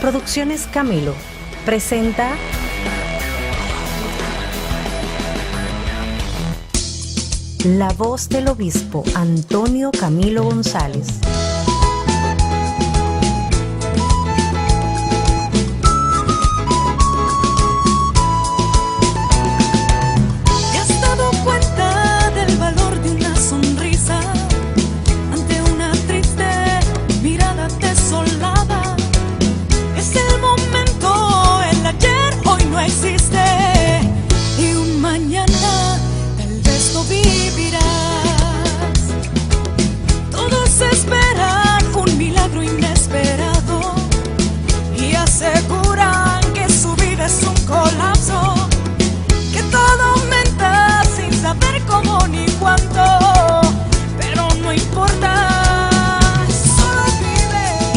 Producciones Camilo presenta La voz del obispo Antonio Camilo González.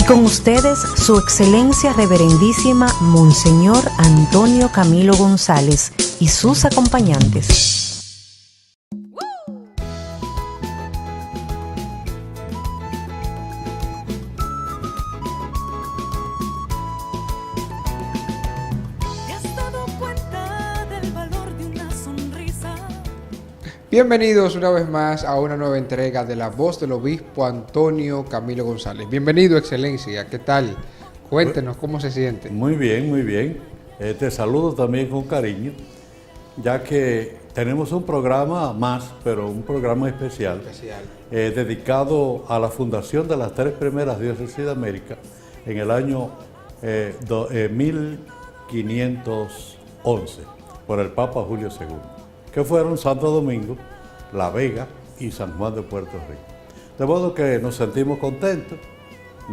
Con ustedes, su excelencia reverendísima Monseñor Antonio Camilo González y sus acompañantes. Bienvenidos una vez más a una nueva entrega de La Voz del Obispo Antonio Camilo González. Bienvenido, excelencia. ¿Qué tal? Cuéntenos cómo se siente. Muy bien, muy bien. Te saludo también con cariño, ya que tenemos un programa más, pero un programa especial. Dedicado a la fundación de las tres primeras diócesis de América en el año 1511 por el Papa Julio II, que fueron Santo Domingo, La Vega y San Juan de Puerto Rico. De modo que nos sentimos contentos.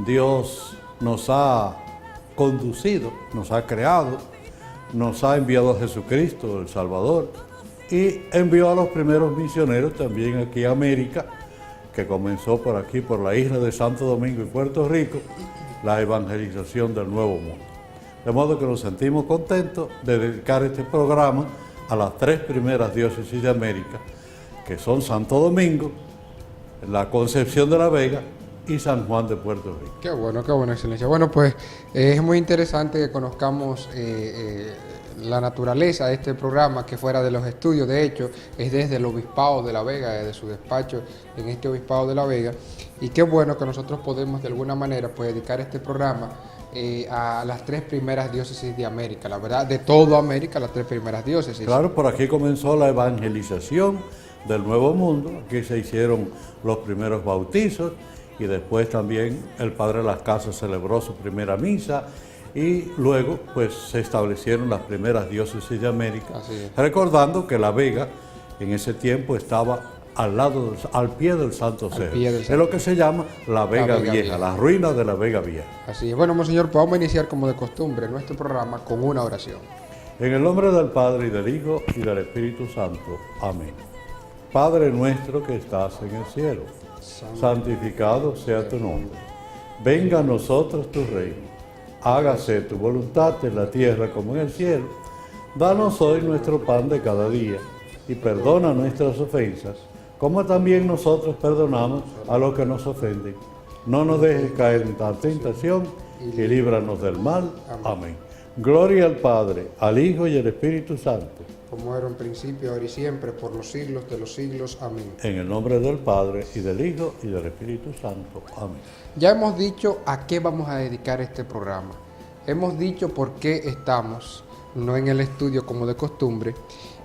Dios nos ha conducido, nos ha creado, nos ha enviado a Jesucristo, el Salvador, y envió a los primeros misioneros también aquí a América, que comenzó por aquí, por la isla de Santo Domingo y Puerto Rico, la evangelización del Nuevo Mundo. De modo que nos sentimos contentos de dedicar este programa a las tres primeras diócesis de América, que son Santo Domingo, la Concepción de la Vega y San Juan de Puerto Rico. Qué bueno, excelencia. Bueno, pues es muy interesante que conozcamos la naturaleza de este programa, que fuera de los estudios, de hecho, es desde el Obispado de la Vega, desde su despacho en este Obispado de la Vega, y qué bueno que nosotros podemos de alguna manera pues dedicar este programa a las tres primeras diócesis de América, la verdad, de toda América, las tres primeras diócesis. Claro, por aquí comenzó la evangelización del Nuevo Mundo, aquí se hicieron los primeros bautizos y después también el Padre de las Casas celebró su primera misa y luego pues se establecieron las primeras diócesis de América, recordando que La Vega en ese tiempo estaba al pie del Santo Cerro. Es lo que se llama la Vega Vieja, las ruinas de la Vega Vieja. Así es. Bueno, Monseñor, pues vamos a iniciar como de costumbre nuestro programa con una oración. En el nombre del Padre, y del Hijo, y del Espíritu Santo. Amén. Padre nuestro que estás en el cielo, santificado sea tu nombre. Venga a nosotros tu reino. Hágase tu voluntad en la tierra como en el cielo. Danos hoy nuestro pan de cada día, y perdona nuestras ofensas, como también nosotros perdonamos a los que nos ofenden. No nos dejes caer en tal tentación y líbranos del mal. Amén. Gloria al Padre, al Hijo y al Espíritu Santo. Como era en principio, ahora y siempre, por los siglos de los siglos. Amén. En el nombre del Padre, y del Hijo, y del Espíritu Santo. Amén. Ya hemos dicho a qué vamos a dedicar este programa. Hemos dicho por qué estamos, no en el estudio como de costumbre.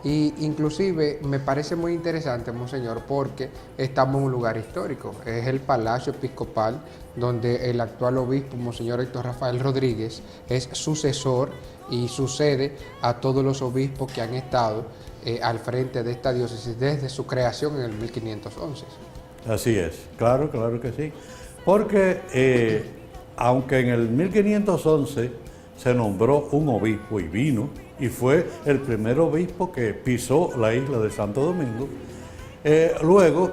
Y inclusive me parece muy interesante, Monseñor, porque estamos en un lugar histórico. Es el Palacio Episcopal, donde el actual obispo, Monseñor Héctor Rafael Rodríguez, es sucesor y sucede a todos los obispos que han estado al frente de esta diócesis desde su creación en el 1511. Así es, claro que sí. Porque aunque en el 1511 se nombró un obispo y vino, y fue el primer obispo que pisó la isla de Santo Domingo. Luego,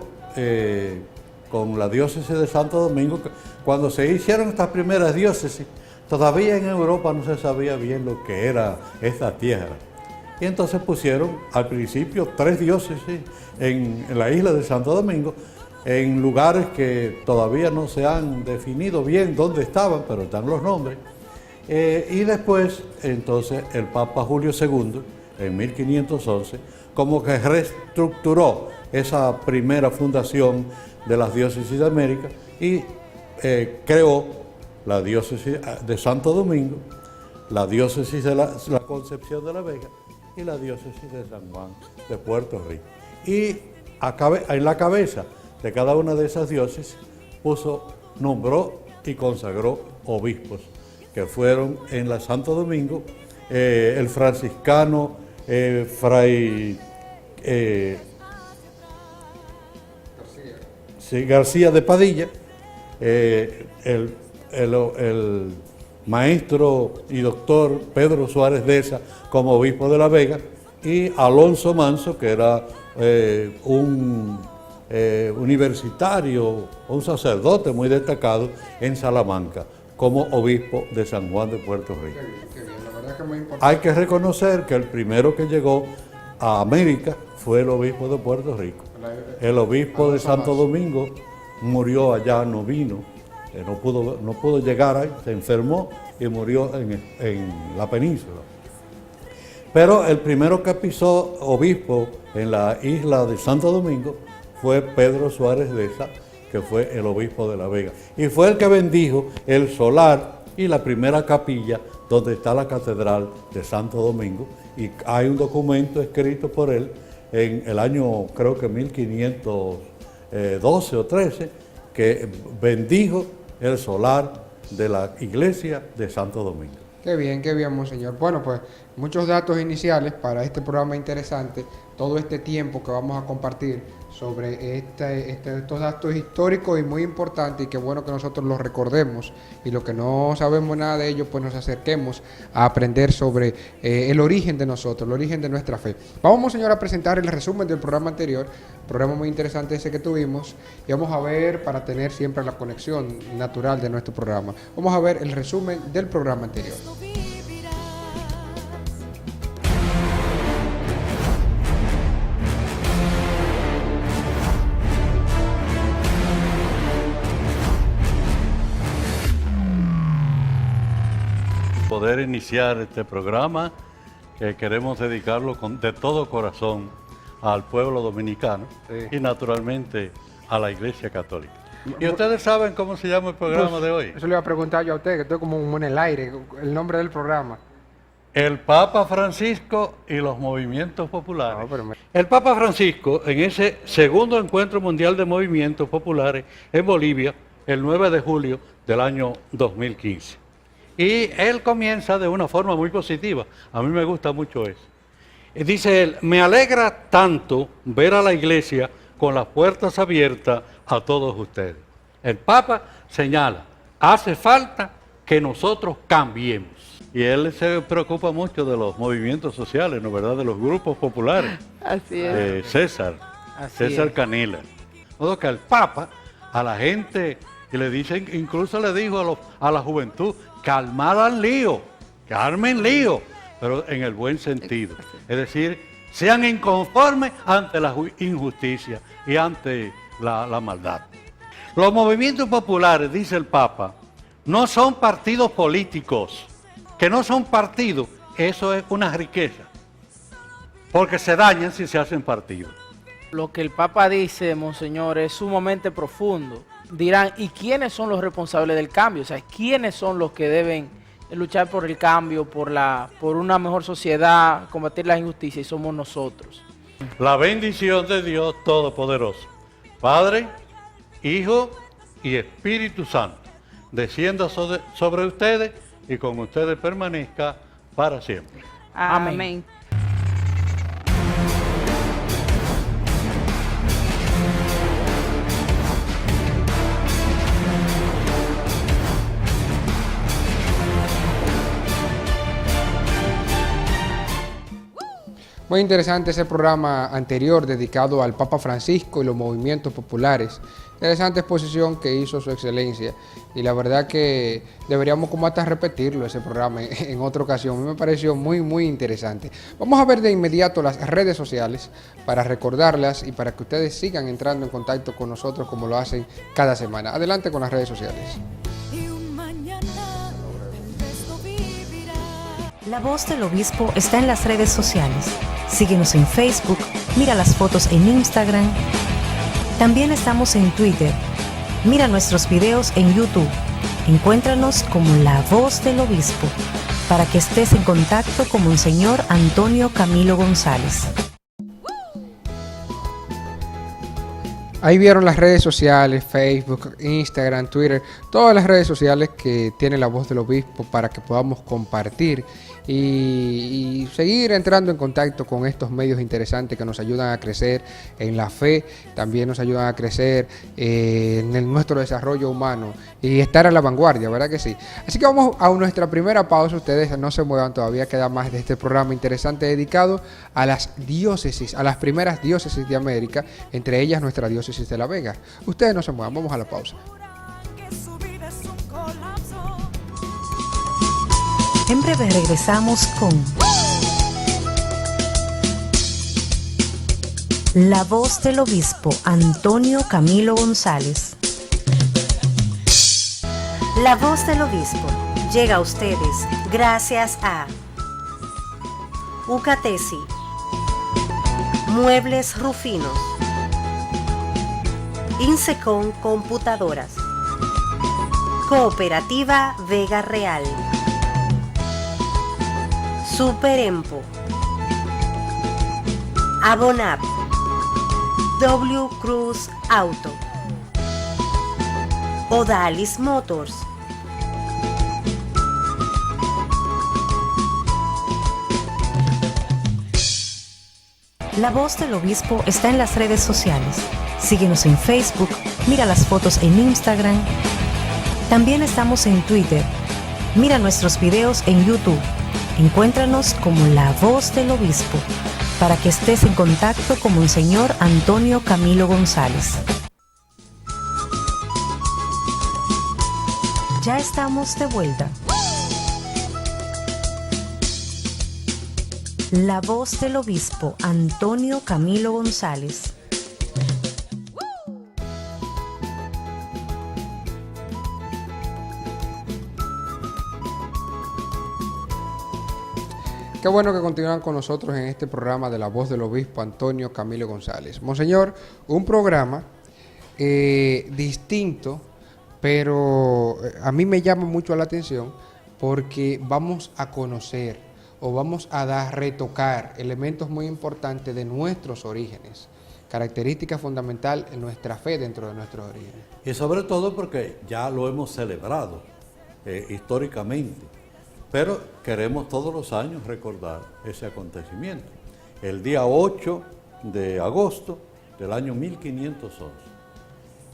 con la diócesis de Santo Domingo, cuando se hicieron estas primeras diócesis, todavía en Europa no se sabía bien lo que era esta tierra. Y entonces pusieron al principio tres diócesis en la isla de Santo Domingo, en lugares que todavía no se han definido bien dónde estaban, pero están los nombres. Y después, entonces, el Papa Julio II, en 1511, como que reestructuró esa primera fundación de las diócesis de América y creó la diócesis de Santo Domingo, la diócesis de la Concepción de la Vega y la diócesis de San Juan de Puerto Rico. Y en la cabeza de cada una de esas diócesis nombró y consagró obispos, que fueron en la Santo Domingo el franciscano Fray García de Padilla, el maestro y doctor Pedro Suárez Deza como obispo de La Vega, y Alonso Manso, que era un universitario, un sacerdote muy destacado en Salamanca, como obispo de San Juan de Puerto Rico. Qué bien, la verdad que es muy importante. Hay que reconocer que el primero que llegó a América fue el obispo de Puerto Rico. El obispo de Santo Domingo murió allá, no vino, no pudo llegar ahí, se enfermó y murió en la península. Pero el primero que pisó obispo en la isla de Santo Domingo fue Pedro Suárez Deza, que fue el obispo de La Vega. Y fue el que bendijo el solar y la primera capilla donde está la catedral de Santo Domingo. Y hay un documento escrito por él en el año, creo que 1512 o 13, que bendijo el solar de la iglesia de Santo Domingo. Qué bien, monseñor. Bueno, pues muchos datos iniciales para este programa interesante, todo este tiempo que vamos a compartir sobre estos datos históricos y muy importantes, y qué bueno que nosotros los recordemos, y lo que no sabemos nada de ellos, pues nos acerquemos a aprender sobre el origen de nosotros, el origen de nuestra fe. Vamos, monseñor, a presentar el resumen del programa anterior, programa muy interesante ese que tuvimos, y vamos a ver, para tener siempre la conexión natural de nuestro programa, vamos a ver el resumen del programa anterior. Poder iniciar este programa que queremos dedicarlo de todo corazón al pueblo dominicano, sí, y naturalmente a la Iglesia Católica. ¿Y ustedes saben cómo se llama el programa de hoy? Eso le iba a preguntar yo a usted, que estoy como en el aire, el nombre del programa. El Papa Francisco y los movimientos populares. El Papa Francisco, en ese segundo encuentro mundial de movimientos populares en Bolivia, el 9 de julio del año 2015. Y él comienza de una forma muy positiva. A mí me gusta mucho eso. Dice él: me alegra tanto ver a la iglesia con las puertas abiertas a todos ustedes. El Papa señala, hace falta que nosotros cambiemos. Y él se preocupa mucho de los movimientos sociales, ¿no verdad? De los grupos populares. Así es. César Canela. De modo que el Papa, a la gente, y le dicen, incluso le dijo a la juventud, calmaran lío, que armen lío, pero en el buen sentido. Es decir, sean inconformes ante la injusticia y ante la maldad. Los movimientos populares, dice el Papa, no son partidos políticos. Que no son partidos, eso es una riqueza, porque se dañan si se hacen partidos. Lo que el Papa dice, monseñor, es sumamente profundo. Dirán, ¿y quiénes son los responsables del cambio? O sea, ¿quiénes son los que deben luchar por el cambio, por una mejor sociedad, combatir la injusticia? Y somos nosotros. La bendición de Dios Todopoderoso, Padre, Hijo y Espíritu Santo, descienda sobre ustedes y con ustedes permanezca para siempre. Amén. Muy interesante ese programa anterior dedicado al Papa Francisco y los movimientos populares. Interesante exposición que hizo su excelencia, y la verdad que deberíamos como hasta repetirlo ese programa en otra ocasión. A mí me pareció muy interesante. Vamos a ver de inmediato las redes sociales para recordarlas y para que ustedes sigan entrando en contacto con nosotros como lo hacen cada semana. Adelante con las redes sociales. La Voz del Obispo está en las redes sociales. Síguenos en Facebook, mira las fotos en Instagram. También estamos en Twitter. Mira nuestros videos en YouTube. Encuéntranos como La Voz del Obispo para que estés en contacto con Monseñor Antonio Camilo González. Ahí vieron las redes sociales, Facebook, Instagram, Twitter, todas las redes sociales que tiene La Voz del Obispo para que podamos compartir y seguir entrando en contacto con estos medios interesantes que nos ayudan a crecer en la fe, también nos ayudan a crecer en nuestro desarrollo humano y estar a la vanguardia, ¿verdad que sí? Así que vamos a nuestra primera pausa, ustedes no se muevan, todavía queda más de este programa interesante dedicado a las diócesis, a las primeras diócesis de América, entre ellas nuestra diócesis de La Vega. Ustedes no se muevan, vamos a la pausa. En breve regresamos con La Voz del Obispo Antonio Camilo González. La Voz del Obispo llega a ustedes gracias a Ucatesi, Muebles Rufinos, Insecon Computadoras, Cooperativa Vega Real, Superempo, Abonap, W Cruz Auto, Odalis Motors, La Voz del Obispo está en las redes sociales. Síguenos en Facebook, mira las fotos en Instagram. También estamos en Twitter. Mira nuestros videos en YouTube. Encuéntranos como La Voz del Obispo para que estés en contacto con Monseñor Antonio Camilo González. Ya estamos de vuelta. La Voz del Obispo Antonio Camilo González. Qué bueno que continúan con nosotros en este programa de La Voz del Obispo Antonio Camilo González. Monseñor, un programa distinto, pero a mí me llama mucho la atención porque vamos a conocer o vamos a retocar elementos muy importantes de nuestros orígenes, característica fundamental en nuestra fe dentro de nuestros orígenes. Y sobre todo porque ya lo hemos celebrado históricamente, pero queremos todos los años recordar ese acontecimiento. El día 8 de agosto del año 1511.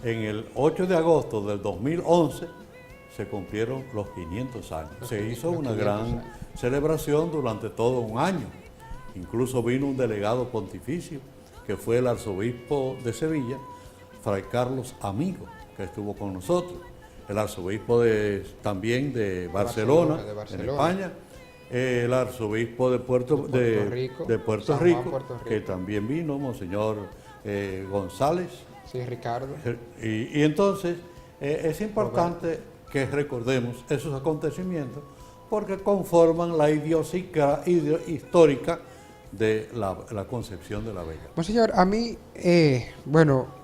En el 8 de agosto del 2011 se cumplieron los 500 años. Se hizo una gran celebración durante todo un año. Incluso vino un delegado pontificio, que fue el arzobispo de Sevilla, Fray Carlos Amigo, que estuvo con nosotros. El arzobispo también de Barcelona, en España. El arzobispo de Puerto Rico, que también vino, Monseñor González. Sí, Ricardo. Y entonces es importante que recordemos esos acontecimientos porque conforman la idiosincrasia histórica de la concepción de La Vega. Monseñor, a mí,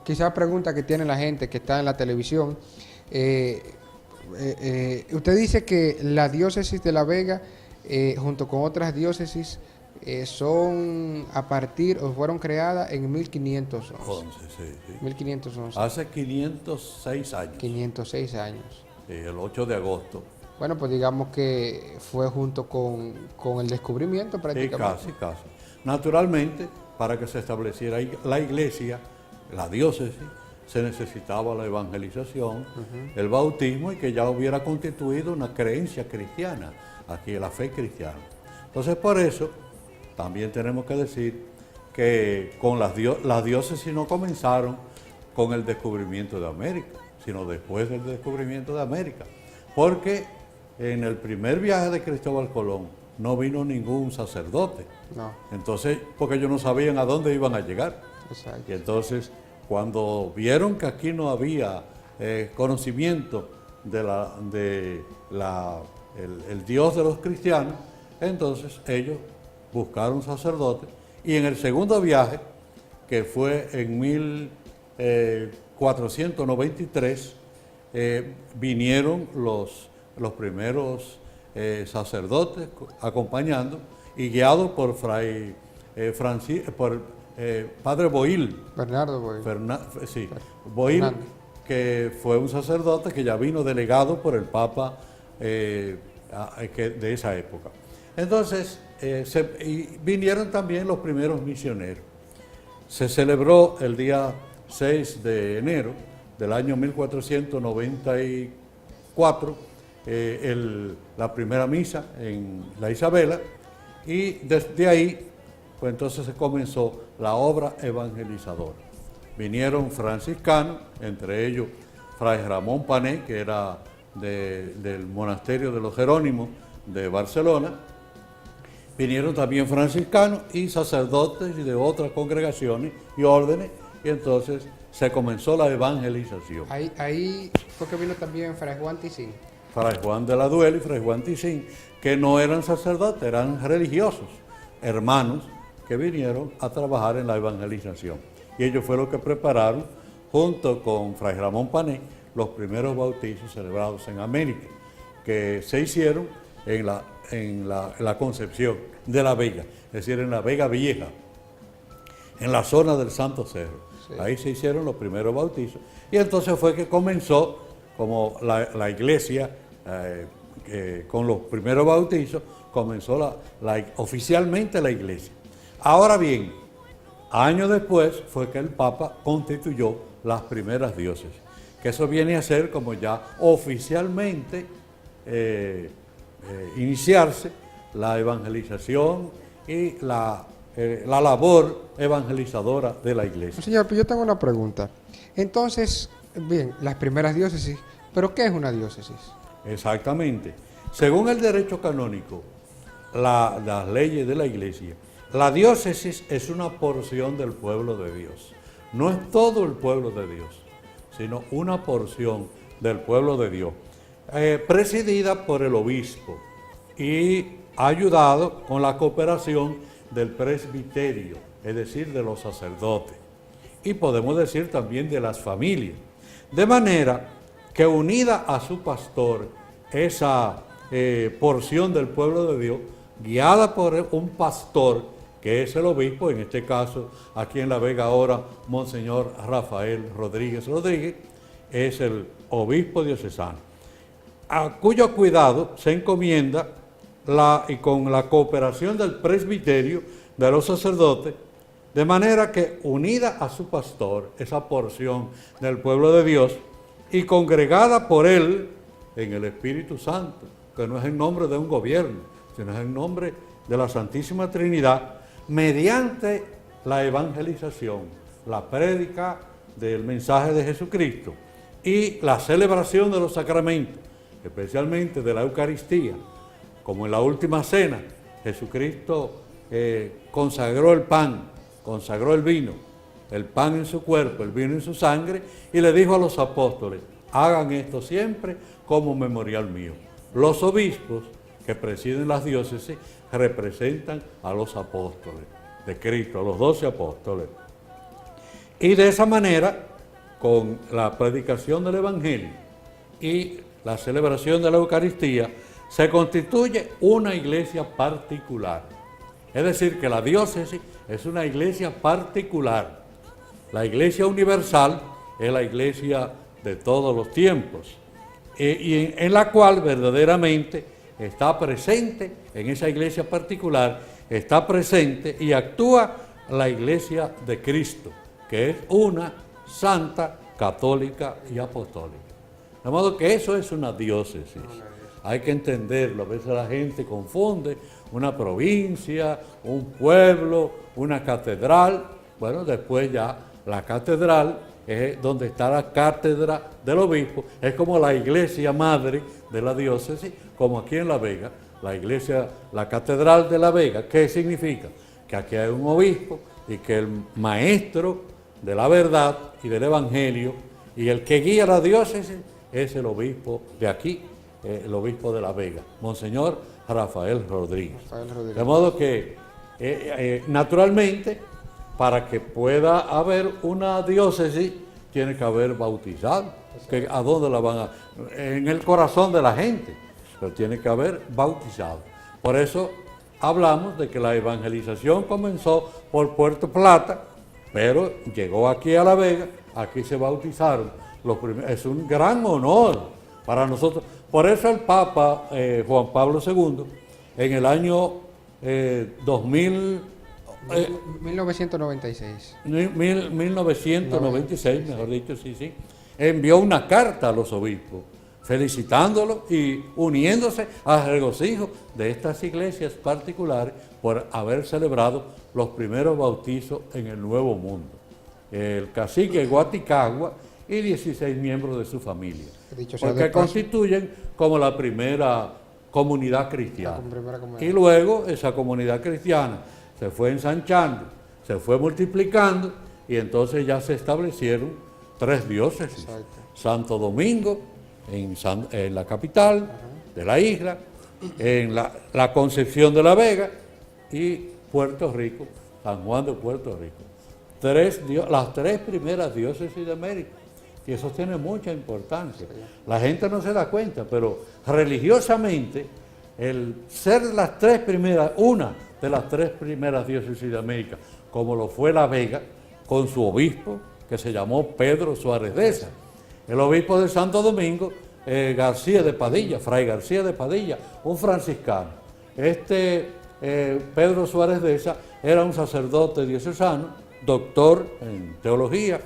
quizás pregunta que tiene la gente que está en la televisión. Usted dice que la diócesis de La Vega, junto con otras diócesis, son a partir o fueron creadas en 1511. 1511. Hace 506 años. 506 años. El 8 de agosto. Bueno, pues digamos que fue junto con el descubrimiento prácticamente. Casi. Naturalmente, para que se estableciera la iglesia, la diócesis, se necesitaba la evangelización, el bautismo y que ya hubiera constituido una creencia cristiana, aquí la fe cristiana. Entonces, por eso, también tenemos que decir que con las diócesis no comenzaron con el descubrimiento de América, sino después del descubrimiento de América. Porque en el primer viaje de Cristóbal Colón no vino ningún sacerdote. No. Entonces, porque ellos no sabían a dónde iban a llegar. Exacto. Y entonces, cuando vieron que aquí no había conocimiento de el Dios de los cristianos, Entonces ellos buscaron sacerdotes y en el segundo viaje, que fue en 1493, vinieron los primeros sacerdotes acompañando y guiados por Fray Padre Boil. Bernardo Boil. Sí, Boil, que fue un sacerdote que ya vino delegado por el Papa de esa época. Entonces, vinieron también los primeros misioneros. Se celebró el día 6 de enero del año 1494 la primera misa en la Isabela, y desde ahí pues entonces se comenzó la obra evangelizadora. Vinieron franciscanos, entre ellos Fray Ramón Pané, que era del monasterio de los Jerónimos de Barcelona. Vinieron también franciscanos y sacerdotes y de otras congregaciones y órdenes, y entonces se comenzó la evangelización. Ahí fue que vino también Fray Juan Ticín. Fray Juan de la Duela y Fray Juan Ticín, que no eran sacerdotes, eran religiosos, hermanos que vinieron a trabajar en la evangelización. Y ellos fueron los que prepararon, junto con Fray Ramón Pané, los primeros bautizos celebrados en América, que se hicieron en la Concepción de la Vega, es decir, en la Vega Vieja, en la zona del Santo Cerro. Sí. Ahí se hicieron los primeros bautizos. Y entonces fue que comenzó, como la iglesia, con los primeros bautizos, comenzó oficialmente la iglesia. Ahora bien, años después fue que el Papa constituyó las primeras diócesis, que eso viene a ser como ya oficialmente iniciarse la evangelización y la labor evangelizadora de la iglesia. Señor, pero yo tengo una pregunta. Entonces, bien, las primeras diócesis, ¿pero qué es una diócesis? Exactamente. Según el derecho canónico, las leyes de la iglesia, la diócesis es una porción del pueblo de Dios. No es todo el pueblo de Dios, sino una porción del pueblo de Dios, presidida por el obispo y ayudado con la cooperación del presbiterio, es decir, de los sacerdotes, y podemos decir también de las familias, de manera que unida a su pastor, esa porción del pueblo de Dios, guiada por un pastor, que es el obispo, en este caso, aquí en La Vega ahora, Monseñor Rafael Rodríguez, es el obispo diocesano, a cuyo cuidado se encomienda y con la cooperación del presbiterio, de los sacerdotes, de manera que unida a su pastor, esa porción del pueblo de Dios, y congregada por él en el Espíritu Santo, que no es en nombre de un gobierno, sino es en nombre de la Santísima Trinidad, mediante la evangelización, la prédica del mensaje de Jesucristo y la celebración de los sacramentos, especialmente de la Eucaristía, como en la última cena, Jesucristo consagró el pan, consagró el vino, el pan en su cuerpo, el vino en su sangre, y le dijo a los apóstoles, hagan esto siempre como memorial mío. Los obispos que presiden las diócesis representan a los apóstoles de Cristo, a los 12 apóstoles. Y de esa manera, con la predicación del Evangelio y la celebración de la Eucaristía, se constituye una iglesia particular. Es decir, que la diócesis es una iglesia particular. La iglesia universal es la iglesia de todos los tiempos, y en la cual verdaderamente está presente, en esa iglesia particular, está presente y actúa la iglesia de Cristo, que es una santa, católica y apostólica. De modo que eso es una diócesis. Hay que entenderlo, a veces la gente confunde una provincia, un pueblo, una catedral. Bueno, después ya la catedral es donde está la cátedra del obispo, es como la iglesia madre de la diócesis, como aquí en La Vega, la iglesia, la catedral de La Vega. ¿Qué significa? Que aquí hay un obispo y que el maestro de la verdad y del evangelio y el que guía la diócesis es el obispo de aquí, el obispo de La Vega, Monseñor Rafael Rodríguez. Rafael Rodríguez. De modo que, naturalmente, para que pueda haber una diócesis, tiene que haber bautizado. ¿A dónde la van a...? En el corazón de la gente, pero tiene que haber bautizado. Por eso hablamos de que la evangelización comenzó por Puerto Plata, pero llegó aquí a La Vega, aquí se bautizaron los primeros. Es un gran honor para nosotros. Por eso el Papa Juan Pablo II, en el año 1996, mejor dicho, sí, envió una carta a los obispos, felicitándolos y uniéndose al regocijo de estas iglesias particulares por haber celebrado los primeros bautizos en el Nuevo Mundo. El cacique Guaticagua y 16 miembros de su familia, porque constituyen como la primera comunidad cristiana. Y luego esa comunidad cristiana se fue ensanchando, se fue multiplicando, y entonces ya se establecieron 3 diócesis. Exacto. Santo Domingo, en la capital de la isla, en la Concepción de la Vega, y Puerto Rico, San Juan de Puerto Rico. Las 3 primeras diócesis de América. Y eso tiene mucha importancia. La gente no se da cuenta, pero religiosamente, el ser las 3 primeras, una de las 3 primeras diócesis de América, como lo fue La Vega, con su obispo, que se llamó Pedro Suárez Deza. El obispo de Santo Domingo, García de Padilla, Fray García de Padilla, un franciscano. Pedro Suárez Deza era un sacerdote diocesano, doctor en teología,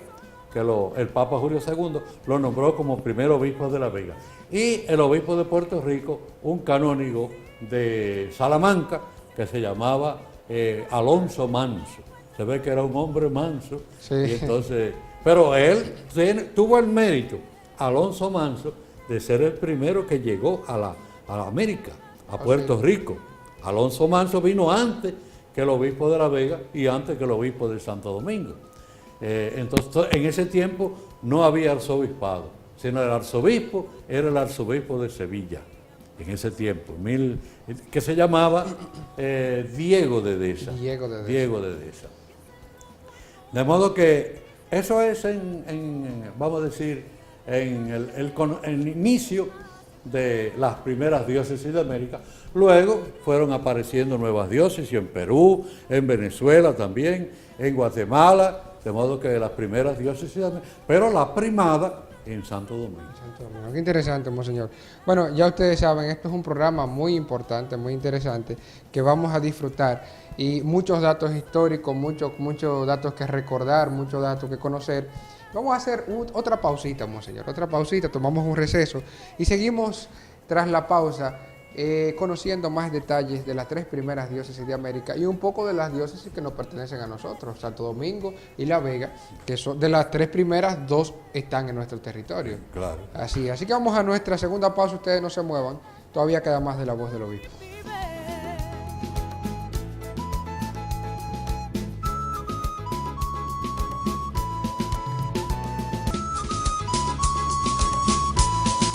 que el Papa Julio II lo nombró como primer obispo de La Vega. Y el obispo de Puerto Rico, un canónigo de Salamanca, que se llamaba Alonso Manso. Se ve que era un hombre manso. Sí. Y entonces, pero él tuvo el mérito, Alonso Manso, de ser el primero que llegó a la América, a Puerto Rico. Alonso Manso vino antes que el obispo de La Vega y antes que el obispo de Santo Domingo. Entonces, en ese tiempo no había arzobispado, sino el arzobispo era el arzobispo de Sevilla, en ese tiempo, que se llamaba Diego de Deza. Diego de Deza. De modo que eso es, vamos a decir, en el inicio de las primeras diócesis de América. Luego fueron apareciendo nuevas diócesis en Perú, en Venezuela también, en Guatemala, de modo que las primeras diócesis de América, pero la primada en Santo Domingo. Qué interesante, monseñor. Bueno, ya ustedes saben, esto es un programa muy importante, muy interesante, que vamos a disfrutar, y muchos datos históricos, muchos datos que recordar, muchos datos que conocer. Vamos a hacer otra pausita, monseñor, otra pausita, tomamos un receso y seguimos tras la pausa conociendo más detalles de las 3 primeras diócesis de América y un poco de las diócesis que nos pertenecen a nosotros, Santo Domingo y La Vega, que son de las 3 primeras, 2 están en nuestro territorio. Claro. Así que vamos a nuestra segunda pausa, ustedes no se muevan, todavía queda más de la voz del obispo.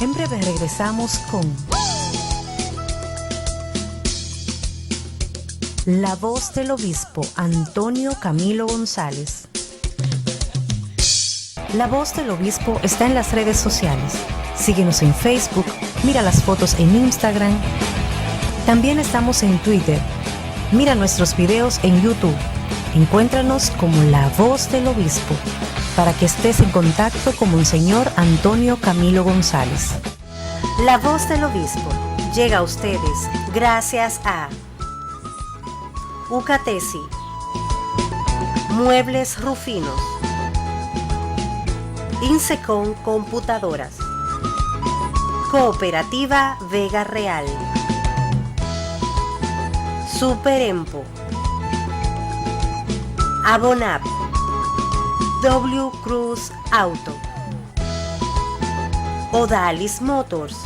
En breve regresamos con la voz del obispo Antonio Camilo González. La voz del obispo está en las redes sociales. Síguenos en Facebook, mira las fotos en Instagram. También estamos en Twitter. Mira nuestros videos en YouTube. Encuéntranos como La Voz del Obispo, para que estés en contacto con Monseñor Antonio Camilo González. La Voz del Obispo llega a ustedes gracias a Ucatesi, Muebles Rufinos, Insecon Computadoras, Cooperativa Vega Real, Superempo, Abonap, W Cruz Auto, Odalis Motors,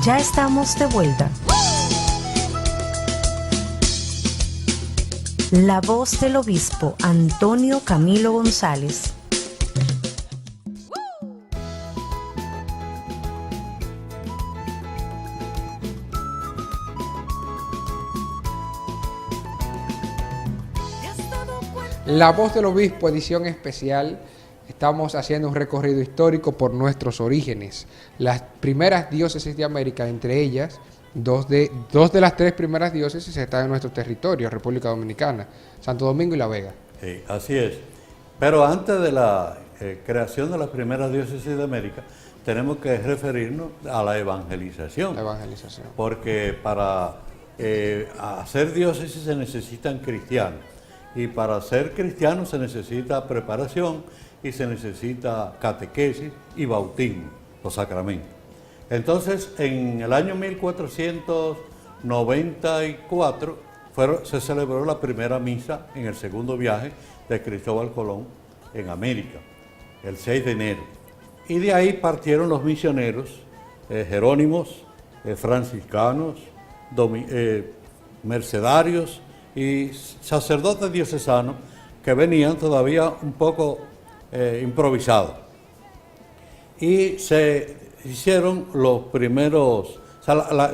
ya estamos de vuelta. La voz del obispo Antonio Camilo González. La voz del obispo, edición especial. Estamos haciendo un recorrido histórico por nuestros orígenes. Las primeras diócesis de América, entre ellas, dos de las tres primeras diócesis están en nuestro territorio, República Dominicana, Santo Domingo y La Vega. Sí, así es. Pero antes de la creación de las primeras diócesis de América, tenemos que referirnos a la evangelización. La evangelización. Porque para hacer diócesis se necesitan cristianos. Y para ser cristiano se necesita preparación y se necesita catequesis y bautismo, los sacramentos. Entonces, en el año 1494 se celebró la primera misa en el segundo viaje de Cristóbal Colón en América, el 6 de enero. Y de ahí partieron los misioneros, jerónimos, franciscanos, mercedarios y sacerdotes diocesanos que venían todavía un poco improvisados. Y se hicieron los primeros,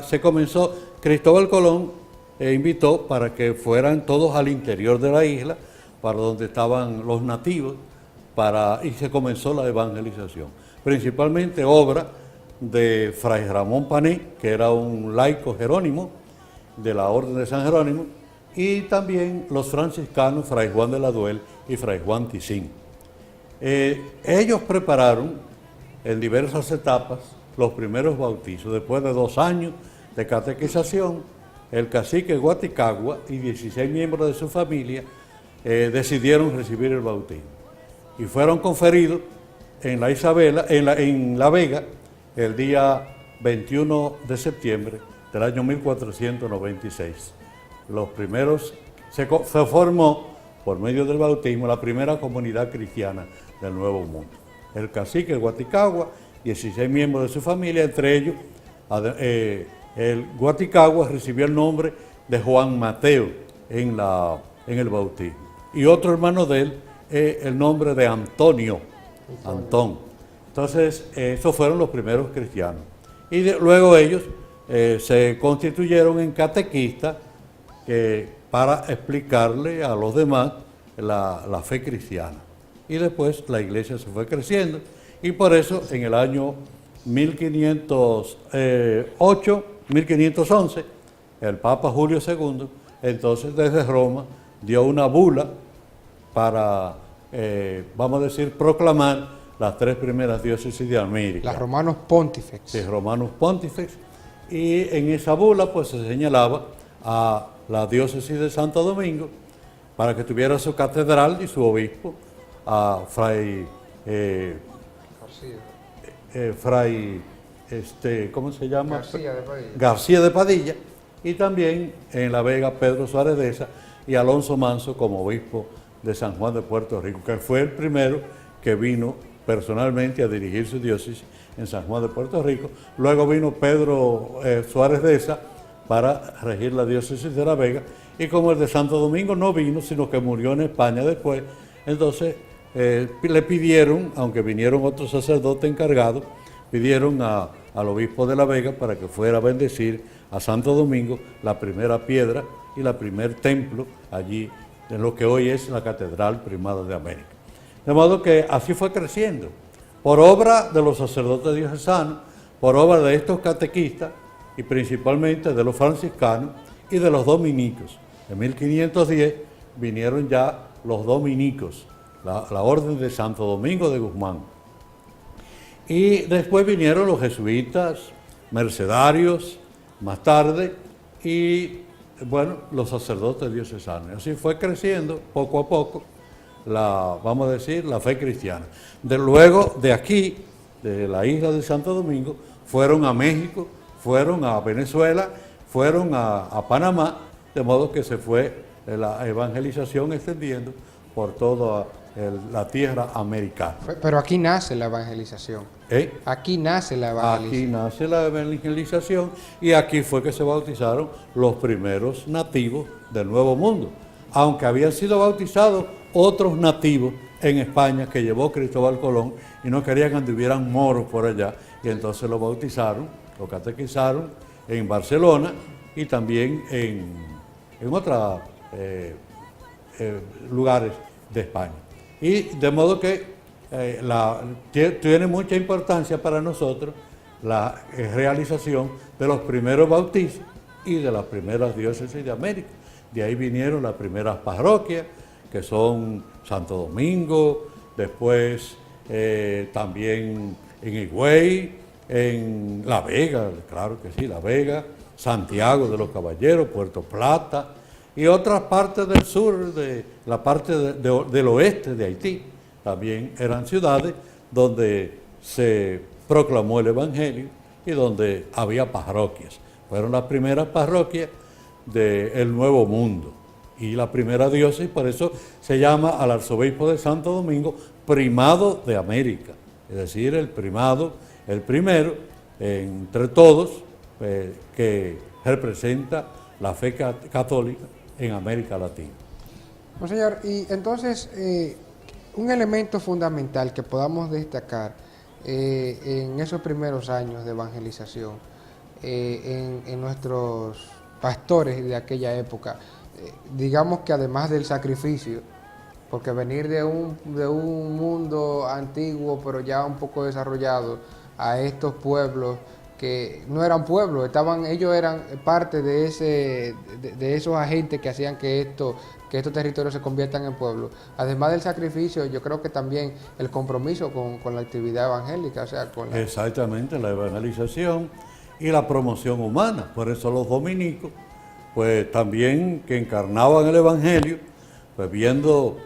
se comenzó, Cristóbal Colón invitó para que fueran todos al interior de la isla, para donde estaban los nativos, y se comenzó la evangelización. Principalmente obra de Fray Ramón Pané, que era un laico jerónimo de la Orden de San Jerónimo, y también los franciscanos, Fray Juan de la Duel y Fray Juan Ticín. Ellos prepararon en diversas etapas los primeros bautizos. Después de 2 años de catequización, el cacique Guaticagua y 16 miembros de su familia decidieron recibir el bautismo. Y fueron conferidos en la Isabela, en La Vega, el día 21 de septiembre del año 1496. Los primeros, se formó por medio del bautismo la primera comunidad cristiana del Nuevo Mundo. El cacique Guaticagua, 16 miembros de su familia, entre ellos el Guaticagua recibió el nombre de Juan Mateo en el bautismo. Y otro hermano de él, el nombre de Antonio. Antón. Entonces, esos fueron los primeros cristianos. Y luego ellos se constituyeron en catequistas para explicarle a los demás la fe cristiana. Y después la iglesia se fue creciendo y por eso en el año 1511, el Papa Julio II, entonces desde Roma, dio una bula para, vamos a decir, proclamar las 3 primeras diócesis de América. Los Romanos Pontifex. Sí, Romanos Pontifex. Y en esa bula pues se señalaba a la diócesis de Santo Domingo para que tuviera su catedral y su obispo, a Fray ¿cómo se llama? García de Padilla. García de Padilla, y también en La Vega Pedro Suárez Deza y Alonso Manso como obispo de San Juan de Puerto Rico, que fue el primero que vino personalmente a dirigir su diócesis en San Juan de Puerto Rico. Luego vino Pedro Suárez Deza para regir la diócesis de La Vega, y como el de Santo Domingo no vino, sino que murió en España después, entonces le pidieron, aunque vinieron otros sacerdotes encargados, pidieron al obispo de La Vega para que fuera a bendecir a Santo Domingo la primera piedra y la primer templo allí, en lo que hoy es la Catedral Primada de América. De modo que así fue creciendo, por obra de los sacerdotes diocesanos, por obra de estos catequistas y principalmente de los franciscanos y de los dominicos. En 1510 vinieron ya los dominicos, la orden de Santo Domingo de Guzmán. Y después vinieron los jesuitas, mercedarios, más tarde, y bueno, los sacerdotes diocesanos. Así fue creciendo poco a poco vamos a decir, la fe cristiana. Luego de aquí, de la isla de Santo Domingo, fueron a México, fueron a Venezuela, fueron a Panamá, de modo que se fue la evangelización extendiendo por toda la tierra americana. Pero aquí nace la evangelización. Aquí nace la evangelización. Aquí nace la evangelización y aquí fue que se bautizaron los primeros nativos del Nuevo Mundo. aunque habían sido bautizados otros nativos en España que llevó Cristóbal Colón y no querían que anduvieran moros por allá, y entonces lo bautizaron, lo catequizaron en Barcelona y también en otros lugares de España. Y de modo que tiene mucha importancia para nosotros la realización de los primeros bautizos y de las primeras diócesis de América. De ahí vinieron las primeras parroquias, que son Santo Domingo, después también en Higüey, en La Vega, claro que sí, La Vega, Santiago de los Caballeros, Puerto Plata y otras partes del sur, de la parte del oeste de Haití. También eran ciudades donde se proclamó el Evangelio y donde había parroquias. Fueron las primeras parroquias del Nuevo Mundo y la primera diócesis, por eso se llama al arzobispo de Santo Domingo primado de América, es decir, el primado, el primero entre todos que representa la fe católica en América Latina. Monseñor, y entonces un elemento fundamental que podamos destacar en esos primeros años de evangelización en nuestros pastores de aquella época, digamos que además del sacrificio, porque venir de un mundo antiguo pero ya un poco desarrollado a estos pueblos que no eran pueblos, ellos eran parte de esos agentes que hacían que estos territorios se conviertan en pueblos. Además del sacrificio, yo creo que también el compromiso con la actividad evangélica, o sea, con la... Exactamente, la evangelización y la promoción humana. Por eso los dominicos, pues también que encarnaban el Evangelio, pues viendo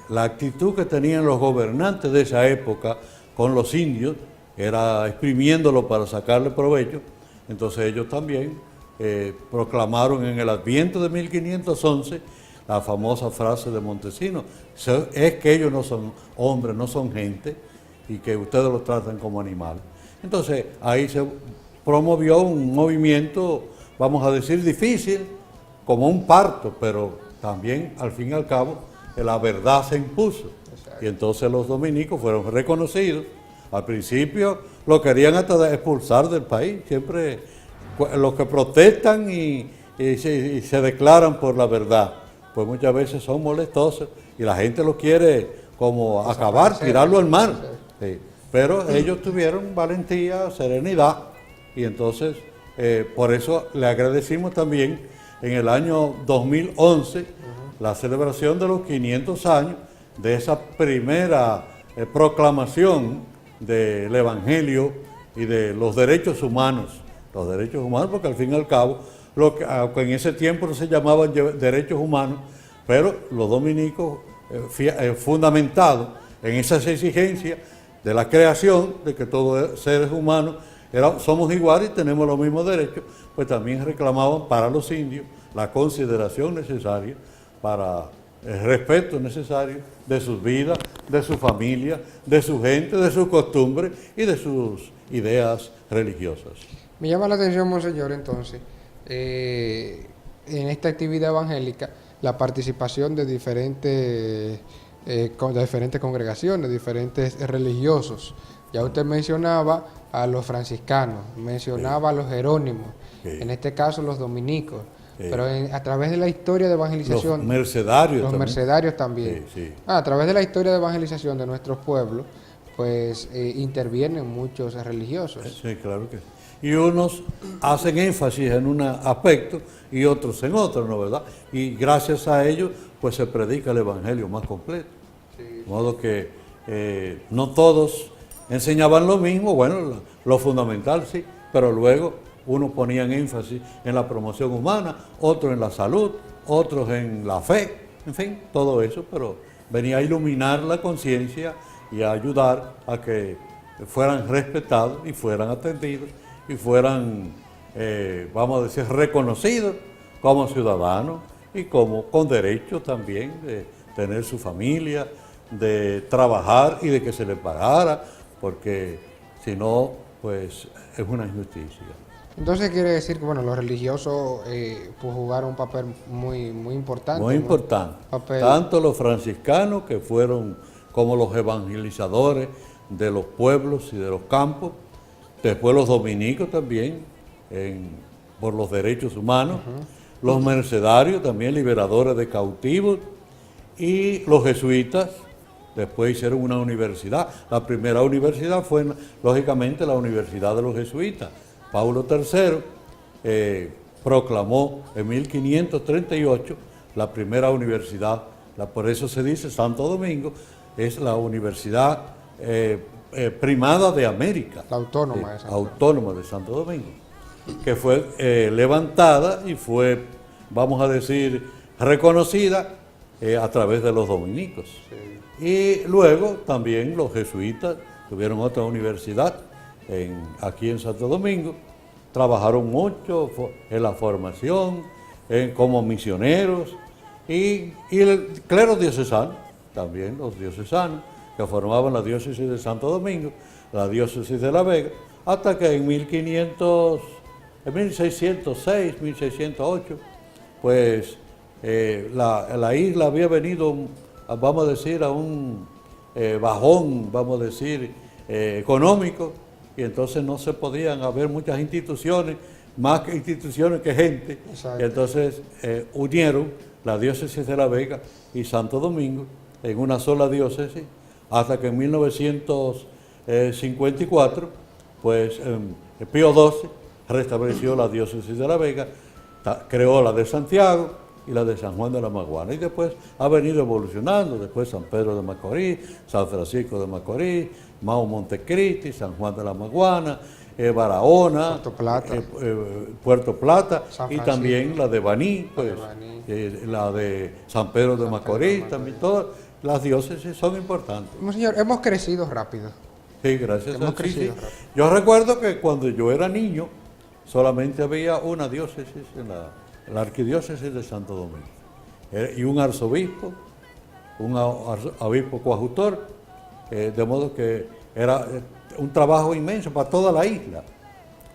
la actitud que tenían los gobernantes de esa época con los indios, era exprimiéndolo para sacarle provecho, entonces ellos también proclamaron en el Adviento de 1511 la famosa frase de Montesinos: es que ellos no son hombres, no son gente, y que ustedes los tratan como animales. Entonces ahí se promovió un movimiento, vamos a decir, difícil, como un parto, pero también al fin y al cabo la verdad se impuso. Exacto. Y entonces los dominicos fueron reconocidos. Al principio lo querían hasta expulsar del país, siempre los que protestan y se declaran por la verdad, pues muchas veces son molestosos y la gente los quiere como acabar, tirarlo al mar. Sí. Pero ellos tuvieron valentía, serenidad, y entonces por eso le agradecimos también en el año 2011 la celebración de los 500 años de esa primera proclamación del Evangelio y de los derechos humanos, porque al fin y al cabo, aunque en ese tiempo no se llamaban derechos humanos, pero los dominicos fundamentados en esas exigencias de la creación, de que todos seres humanos somos iguales y tenemos los mismos derechos, pues también reclamaban para los indios la consideración necesaria para el respeto necesario de sus vidas, de su familia, de su gente, de sus costumbres y de sus ideas religiosas. Me llama la atención, monseñor, entonces, en esta actividad evangélica, la participación de diferentes congregaciones, diferentes religiosos. Ya usted mencionaba a los franciscanos, mencionaba a los jerónimos, en este caso los dominicos. Pero a través de la historia de evangelización... Los mercedarios también. Mercedarios también. Sí. A través de la historia de evangelización de nuestros pueblos, pues intervienen muchos religiosos. Sí, claro que sí. Y unos hacen énfasis en un aspecto y otros en otro, ¿no verdad? Y gracias a ellos, pues se predica el evangelio más completo. Sí. De modo que no todos enseñaban lo mismo, bueno, lo fundamental sí, pero luego unos ponían énfasis en la promoción humana, otros en la salud, otros en la fe, en fin, todo eso, pero venía a iluminar la conciencia y a ayudar a que fueran respetados y fueran atendidos y fueran, vamos a decir, reconocidos como ciudadanos y como con derecho también de tener su familia, de trabajar y de que se les pagara, porque si no, pues es una injusticia. Entonces quiere decir que bueno, los religiosos pues jugaron un papel muy importante. Muy importante. Papel. Tanto los franciscanos, que fueron como los evangelizadores de los pueblos y de los campos, después los dominicos también, por los derechos humanos, los mercedarios también, liberadores de cautivos, y los jesuitas. Después hicieron una universidad. La primera universidad fue, lógicamente, la Universidad de los Jesuitas. Paulo III proclamó en 1538 la primera universidad, por eso se dice Santo Domingo, es la universidad primada de América. La autónoma de Santo Domingo. Autónoma de Santo Domingo, que fue levantada y fue, vamos a decir, reconocida a través de los dominicos. Sí. Y luego también los jesuitas tuvieron otra universidad aquí en Santo Domingo, trabajaron mucho en la formación, como misioneros, y el clero diocesano, también los diocesanos, que formaban la diócesis de Santo Domingo, la diócesis de La Vega, hasta que en 1606, 1608, pues la isla había venido, vamos a decir, a un bajón, vamos a decir, económico, y entonces no se podían haber muchas instituciones, más que instituciones que gente. Exacto. Y entonces unieron la diócesis de La Vega y Santo Domingo en una sola diócesis, hasta que en 1954, pues Pío XII restableció la diócesis de La Vega, creó la de Santiago y la de San Juan de la Maguana, y después ha venido evolucionando, después San Pedro de Macorís, San Francisco de Macorís, Mao Montecristi, San Juan de la Maguana, Barahona, Puerto Plata, y también la de Baní, pues, la de San Pedro de Macorís, también todas las diócesis son importantes. Monseñor, hemos crecido rápido. Sí, gracias a Hemos Dios. Sí, crecido sí. rápido. Yo recuerdo que cuando yo era niño, solamente había una diócesis en la arquidiócesis de Santo Domingo, y un arzobispo, un obispo coadjutor, de modo que era un trabajo inmenso para toda la isla.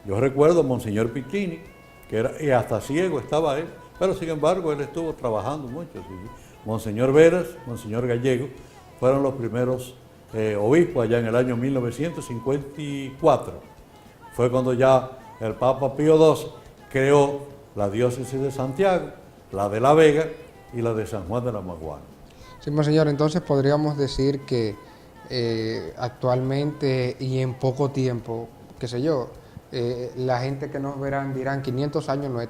Yo recuerdo a Monseñor Pittini, que era, y hasta ciego estaba él, pero sin embargo él estuvo trabajando mucho. ¿Sí? Monseñor Veras, Monseñor Gallego, fueron los primeros obispos allá en el año 1954. Fue cuando ya el Papa Pío XII creó la diócesis de Santiago, la de La Vega y la de San Juan de la Maguana. Sí, Monseñor, entonces podríamos decir que actualmente y en poco tiempo, qué sé yo, la gente que nos verán dirán 500 años no es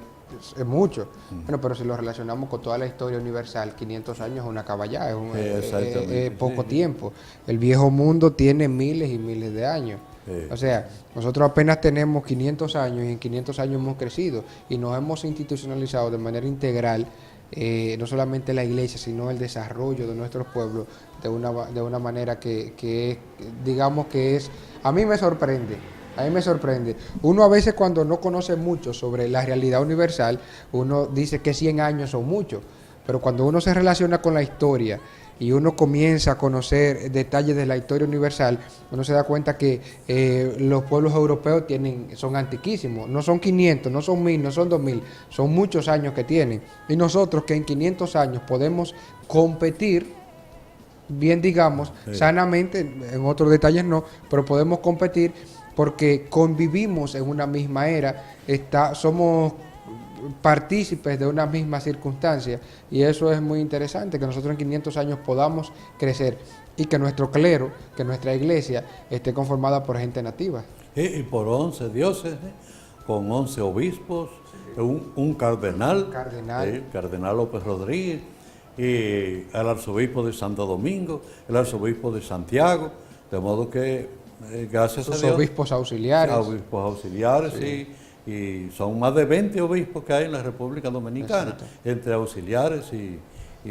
mucho. Bueno, pero si lo relacionamos con toda la historia universal, 500 años es una caballada, es poco tiempo. El viejo mundo tiene miles y miles de años. O sea, nosotros apenas tenemos 500 años y en 500 años hemos crecido y nos hemos institucionalizado de manera integral, no solamente la iglesia, sino el desarrollo de nuestros pueblos de una manera que digamos que es, a mí me sorprende. Uno a veces cuando no conoce mucho sobre la realidad universal, uno dice que 100 años son muchos, pero cuando uno se relaciona con la historia y uno comienza a conocer detalles de la historia universal, uno se da cuenta que los pueblos europeos son antiquísimos, no son 500, no son 1000, no son 2000, son muchos años que tienen. Y nosotros que en 500 años podemos competir, bien digamos, sanamente, en otros detalles no, pero podemos competir porque convivimos en una misma era, somos partícipes de una misma circunstancia, y eso es muy interesante, que nosotros en 500 años podamos crecer y que nuestro clero, que nuestra iglesia esté conformada por gente nativa. Y por 11 diócesis, con 11 obispos, un cardenal, cardenal López Rodríguez, y el arzobispo de Santo Domingo, el arzobispo de Santiago, de modo que gracias a Dios. Obispos auxiliares. Obispos auxiliares, sí. Y son más de 20 obispos que hay en la República Dominicana, exacto, entre auxiliares y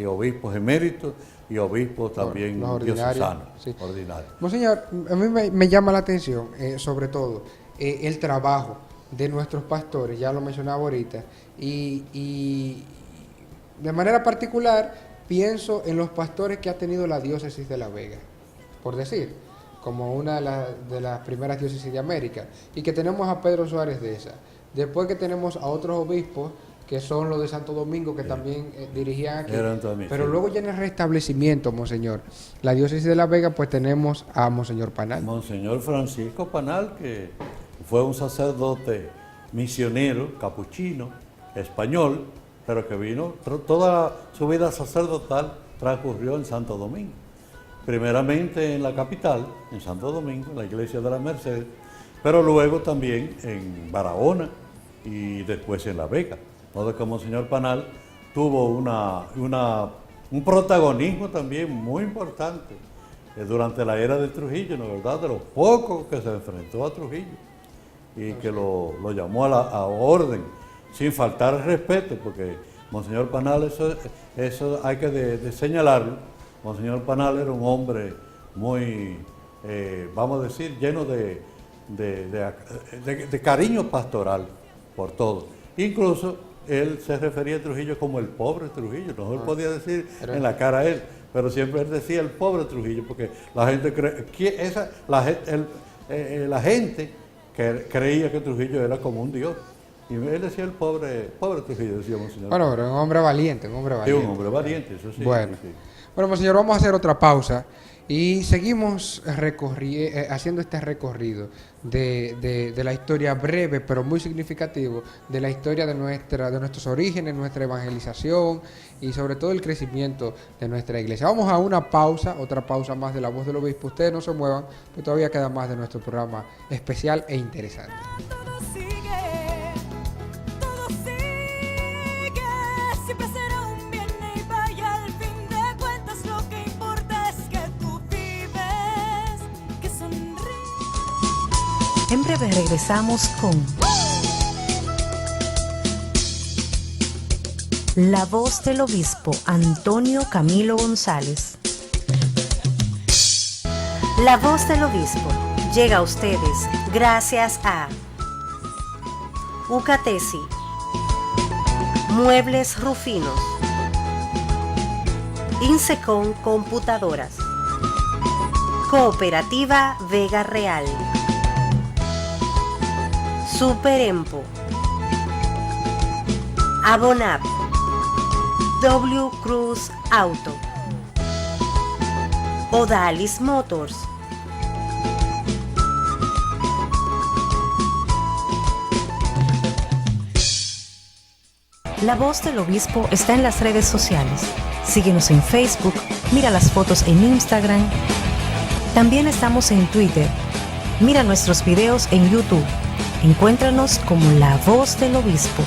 obispos eméritos y obispos también diocesanos, ordinarios. Monseñor, a mí me llama la atención, sobre todo, el trabajo de nuestros pastores, ya lo mencionaba ahorita, y de manera particular pienso en los pastores que ha tenido la diócesis de La Vega, por decir, como una de las primeras diócesis de América, y que tenemos a Pedro Suárez de esa. Después que tenemos a otros obispos, que son los de Santo Domingo, que también dirigían aquí. También, pero sí. luego ya en el restablecimiento, Monseñor, la diócesis de La Vega, pues tenemos a Monseñor Panal. Monseñor Francisco Panal, que fue un sacerdote misionero, capuchino, español, pero que vino, toda su vida sacerdotal transcurrió en Santo Domingo. Primeramente en la capital, en Santo Domingo, en la iglesia de la Merced, pero luego también en Barahona y después en La Vega. Todo que Monseñor Panal tuvo un protagonismo también muy importante durante la era de Trujillo, ¿no? ¿Verdad? De los pocos que se enfrentó a Trujillo y que lo llamó a orden, sin faltar el respeto, porque Monseñor Panal, eso hay que de señalarlo. Monseñor Panal era un hombre muy, vamos a decir, lleno de cariño pastoral por todo. Incluso él se refería a Trujillo como el pobre Trujillo, no él podía decir en la cara a él, pero siempre él decía el pobre Trujillo, porque la gente creía que Trujillo era como un dios. Y él decía el pobre Trujillo, decía Monseñor. Bueno, pero un hombre valiente, un hombre valiente. Sí, un hombre valiente, eso sí. Bueno, sí. Bueno, Monseñor, vamos a hacer otra pausa y seguimos haciendo este recorrido de la historia breve, pero muy significativo, de la historia de nuestros orígenes, nuestra evangelización y sobre todo el crecimiento de nuestra iglesia. Vamos a una pausa, otra pausa más de La Voz del Obispo. Ustedes no se muevan, pues todavía queda más de nuestro programa especial e interesante. En breve regresamos con La Voz del Obispo Antonio Camilo González. La Voz del Obispo llega a ustedes gracias a Ucatesi, Muebles Rufinos, Insecon Computadoras, Cooperativa Vega Real, Superempo, Abonap, W Cruz Auto, Odalis Motors, La Voz del Obispo está en las redes sociales. Síguenos en Facebook, mira las fotos en Instagram. También estamos en Twitter. Mira nuestros videos en YouTube. Encuéntranos como La Voz del Obispo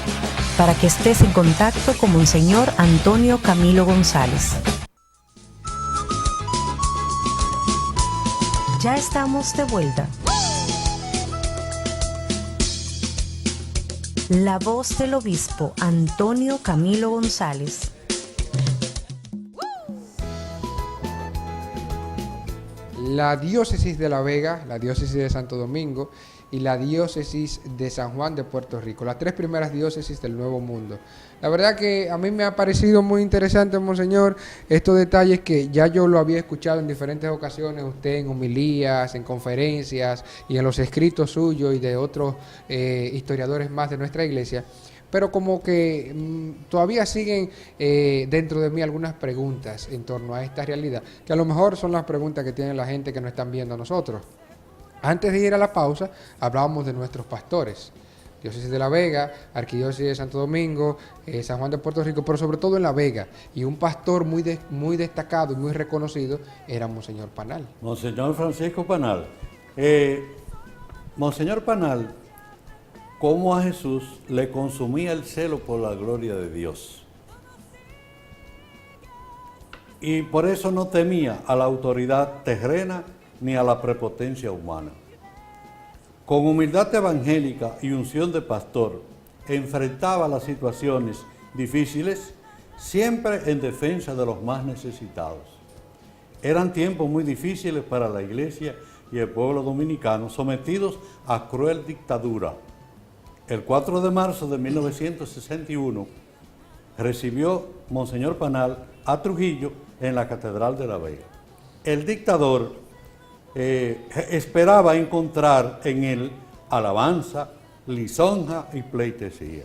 para que estés en contacto con Monseñor Antonio Camilo González. Ya estamos de vuelta. La Voz del Obispo Antonio Camilo González. La diócesis de La Vega, la diócesis de Santo Domingo y la diócesis de San Juan de Puerto Rico, las tres primeras diócesis del Nuevo Mundo. La verdad que a mí me ha parecido muy interesante, Monseñor, estos detalles que ya yo lo había escuchado en diferentes ocasiones, usted en homilías, en conferencias y en los escritos suyos y de otros historiadores más de nuestra iglesia. Pero como que todavía siguen dentro de mí algunas preguntas en torno a esta realidad, que a lo mejor son las preguntas que tiene la gente que nos están viendo a nosotros. Antes de ir a la pausa, hablábamos de nuestros pastores, diócesis de La Vega, arquidiócesis de Santo Domingo, San Juan de Puerto Rico, pero sobre todo en La Vega. Y un pastor muy destacado y muy reconocido era Monseñor Panal. Monseñor Francisco Panal. Monseñor Panal, cómo a Jesús le consumía el celo por la gloria de Dios. Y por eso no temía a la autoridad terrena ni a la prepotencia humana. Con humildad evangélica y unción de pastor, enfrentaba las situaciones difíciles siempre en defensa de los más necesitados. Eran tiempos muy difíciles para la Iglesia y el pueblo dominicano, sometidos a cruel dictadura. El 4 de marzo de 1961 recibió Monseñor Panal a Trujillo en la Catedral de La Vega. El dictador esperaba encontrar en él alabanza, lisonja y pleitesía.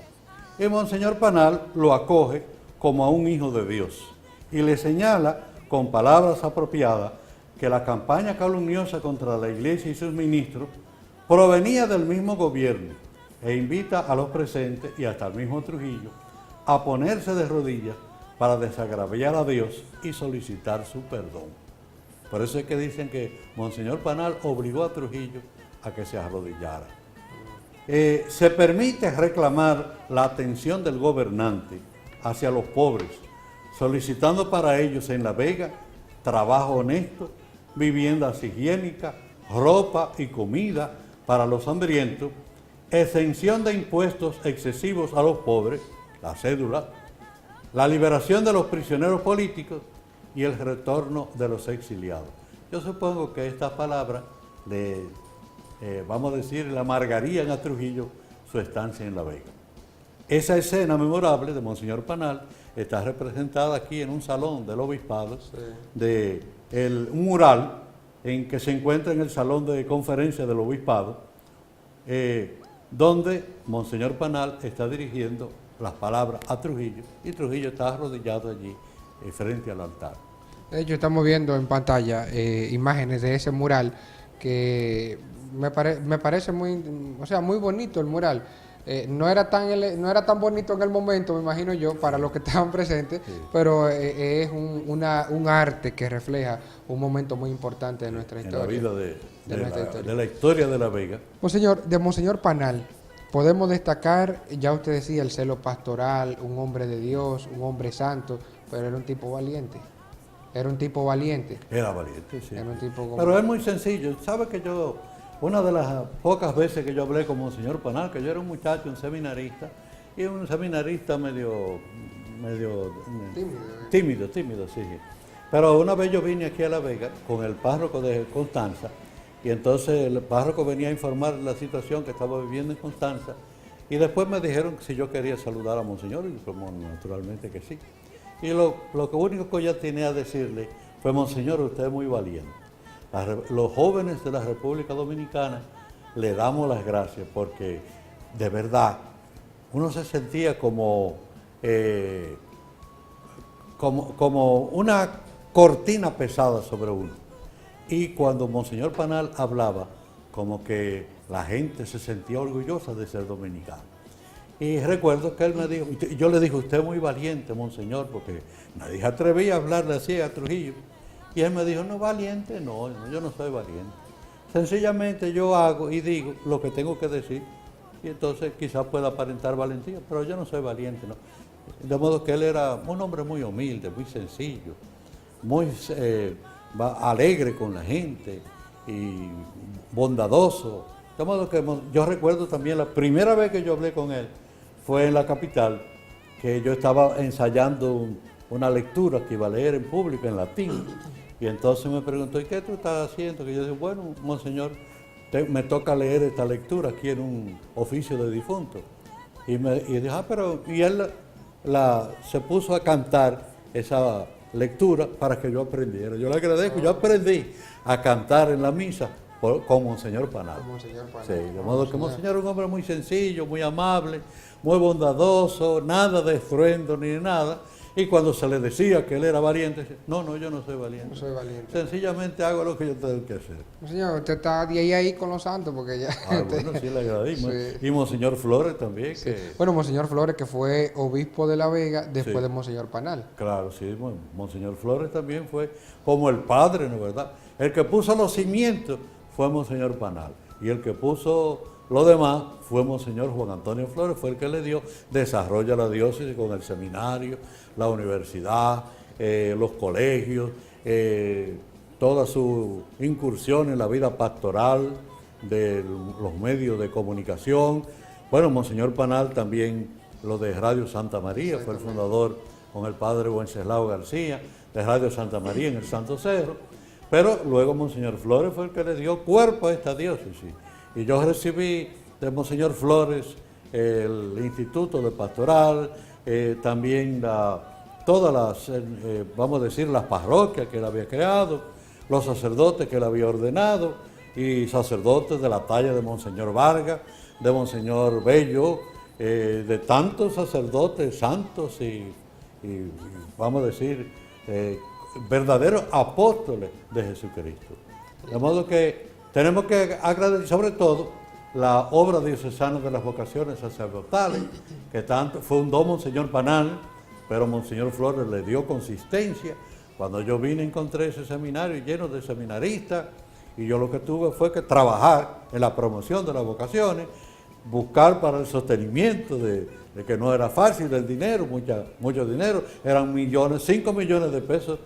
Y Monseñor Panal lo acoge como a un hijo de Dios y le señala con palabras apropiadas que la campaña calumniosa contra la Iglesia y sus ministros provenía del mismo gobierno e invita a los presentes y hasta al mismo Trujillo a ponerse de rodillas para desagraviar a Dios y solicitar su perdón. Por eso es que dicen que Monseñor Panal obligó a Trujillo a que se arrodillara. Se permite reclamar la atención del gobernante hacia los pobres, solicitando para ellos en La Vega trabajo honesto, viviendas higiénicas, ropa y comida para los hambrientos, exención de impuestos excesivos a los pobres, la cédula, la liberación de los prisioneros políticos y el retorno de los exiliados. Yo supongo que estas palabras vamos a decir, le amargarían a Trujillo su estancia en La Vega. Esa escena memorable de Monseñor Panal está representada aquí en un salón del obispado, sí, un mural en que se encuentra en el salón de conferencia del obispado, donde Monseñor Panal está dirigiendo las palabras a Trujillo y Trujillo está arrodillado allí frente al altar. De hecho, estamos viendo en pantalla imágenes de ese mural que me parece muy bonito el mural. No era tan bonito en el momento, me imagino yo, para los que estaban presentes, sí, pero es un arte que refleja un momento muy importante de nuestra historia. En la vida de la historia de La Vega. Monseñor, de Monseñor Panal, podemos destacar, ya usted decía, el celo pastoral, un hombre de Dios, un hombre santo, pero era un tipo valiente. Era valiente, sí. Era un tipo pero es muy sencillo. ¿Sabe que una de las pocas veces que yo hablé con Monseñor Panal, que yo era un muchacho, un seminarista, y un seminarista medio tímido, sí. Pero una vez yo vine aquí a La Vega con el párroco de Constanza, y entonces el párroco venía a informar la situación que estaba viviendo en Constanza, y después me dijeron si yo quería saludar a Monseñor, y como naturalmente que sí. Y lo único que yo tenía a decirle fue: Monseñor, usted es muy valiente. Los jóvenes de la República Dominicana le damos las gracias porque de verdad uno se sentía como una cortina pesada sobre uno. Y cuando Monseñor Panal hablaba, como que la gente se sentía orgullosa de ser dominicano. Y recuerdo que él me dijo, yo le dije: usted es muy valiente, Monseñor, porque nadie se atrevía a hablarle así a Trujillo. Y él me dijo: no, valiente, no, yo no soy valiente. Sencillamente yo hago y digo lo que tengo que decir, y entonces quizás pueda aparentar valentía, pero yo no soy valiente, no. De modo que él era un hombre muy humilde, muy sencillo, muy alegre con la gente y bondadoso. De modo que yo recuerdo también la primera vez que yo hablé con él fue en la capital, que yo estaba ensayando una lectura que iba a leer en público en latín. Y entonces me preguntó: ¿y qué tú estás haciendo? Que yo dije: bueno, Monseñor, me toca leer esta lectura aquí en un oficio de difunto. Y dijo: pero... Y él se puso a cantar esa lectura para que yo aprendiera. Yo le agradezco, yo aprendí a cantar en la misa con Monseñor Panal. Sí, de modo que Monseñor es un hombre muy sencillo, muy amable, muy bondadoso, nada de estruendo ni nada. Y cuando se le decía que él era valiente, decía: no, yo no soy valiente. No soy valiente. Sencillamente hago lo que yo tengo que hacer. Señor, usted está de ahí con los santos, porque ya... Bueno, sí, le agradezco. Sí. Y Monseñor Flores también. Sí. Bueno, Monseñor Flores, que fue obispo de La Vega después, sí, de Monseñor Panal. Claro, sí. Monseñor Flores también fue como el padre, ¿no es verdad? El que puso los cimientos fue Monseñor Panal. Y el que puso lo demás fue Monseñor Juan Antonio Flores, fue el que le dio desarrollo a la diócesis con el seminario, la universidad, los colegios, toda su incursión en la vida pastoral de los medios de comunicación. Bueno, Monseñor Panal también lo de Radio Santa María, fue el fundador con el padre Wenceslao García de Radio Santa María en el Santo Cerro, pero luego Monseñor Flores fue el que le dio cuerpo a esta diócesis. Y yo recibí de Monseñor Flores el Instituto de Pastoral, también todas las, vamos a decir, las parroquias que él había creado, los sacerdotes que él había ordenado, y sacerdotes de la talla de Monseñor Vargas, de Monseñor Bello, de tantos sacerdotes santos y vamos a decir, verdaderos apóstoles de Jesucristo. De modo que tenemos que agradecer sobre todo la obra diocesana de las vocaciones sacerdotales, que tanto fundó Monseñor Panal, pero Monseñor Flores le dio consistencia. Cuando yo vine encontré ese seminario lleno de seminaristas y yo lo que tuve fue que trabajar en la promoción de las vocaciones, buscar para el sostenimiento de que no era fácil el dinero, mucho dinero, eran millones, 5 millones de pesos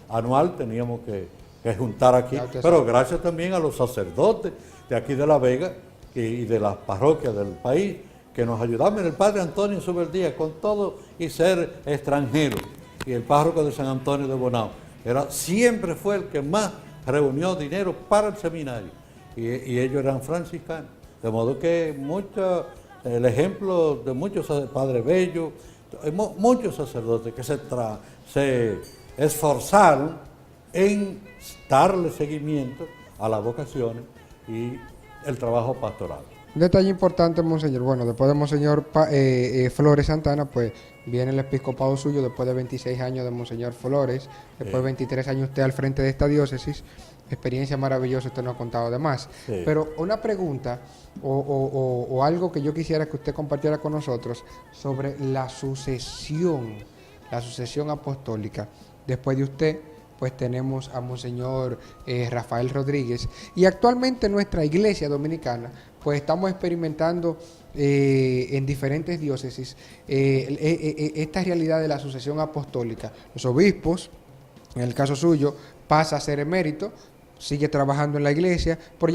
anual teníamos que juntar aquí, pero gracias también a los sacerdotes de aquí de La Vega y de las parroquias del país que nos ayudaban. El padre Antonio Suberdía, con todo y ser extranjero, y el párroco de San Antonio de Bonao, siempre fue el que más reunió dinero para el seminario, y ellos eran franciscanos, de modo que el ejemplo de muchos padres bellos, muchos sacerdotes que se esforzaron en darle seguimiento a las vocaciones y el trabajo pastoral. Un detalle importante, Monseñor. Bueno, después de Monseñor Flores Santana, pues viene el episcopado suyo después de 26 años de Monseñor Flores, después de 23 años usted al frente de esta diócesis. Experiencia maravillosa, usted nos ha contado además. Sí. Pero una pregunta o algo que yo quisiera que usted compartiera con nosotros sobre la sucesión apostólica. Después de usted, pues tenemos a Monseñor Rafael Rodríguez, y actualmente en nuestra iglesia dominicana pues estamos experimentando en diferentes diócesis esta realidad de la sucesión apostólica. Los obispos, en el caso suyo, pasa a ser emérito, sigue trabajando en la iglesia, pero